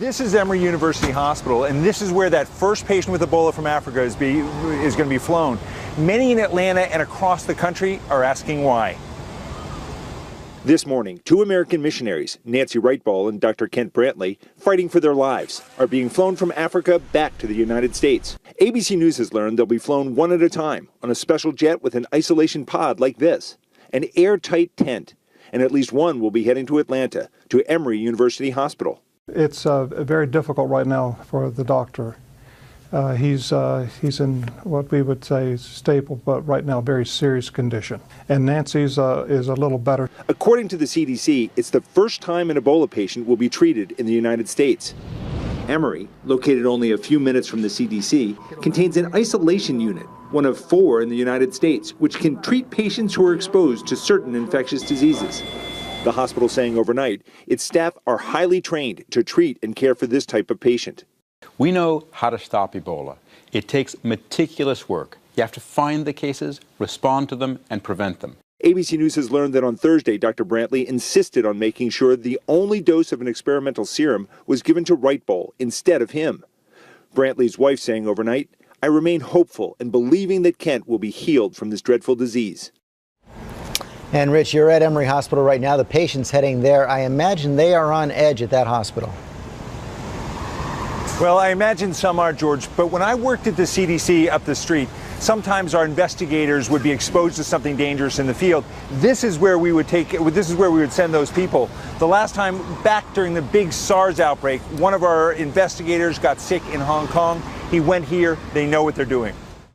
This is Emory University Hospital, and this is where that first patient with Ebola from Africa is going to be flown. Many in Atlanta and across the country are asking why. This morning, 2 American missionaries, Nancy Writebol and Dr. Brantly, fighting for their lives, are being flown from Africa back to the United States. ABC News has learned they'll be flown one at a time on a special jet with an isolation pod like this, an airtight tent, and at least one will be heading to Atlanta, to Emory University Hospital. It's very difficult right now for the doctor. He's in what we would say is stable, but right now very serious condition. And Nancy's is a little better. According to the CDC, it's the first time an Ebola patient will be treated in the United States. Emory, located only a few minutes from the CDC, contains an isolation unit, one of 4 in the United States, which can treat patients who are exposed to certain infectious diseases. The hospital saying overnight, its staff are highly trained to treat and care for this type of patient. We know how to stop Ebola. It takes meticulous work. You have to find the cases, respond to them, and prevent them. ABC News has learned that on Thursday, Dr. Brantly insisted on making sure the only dose of an experimental serum was given to Writebol instead of him. Brantly's wife saying overnight, "I remain hopeful and believing that Kent will be healed from this dreadful disease." And Rich, you're at Emory Hospital right now. The patients heading there, I imagine they are on edge at that hospital. Well, I imagine some are, George, but when I worked at the CDC up the street, sometimes our investigators would be exposed to something dangerous in the field. This is where we would send those people. The last time back during the big SARS outbreak, one of our investigators got sick in Hong Kong. He went here. They know what they're doing.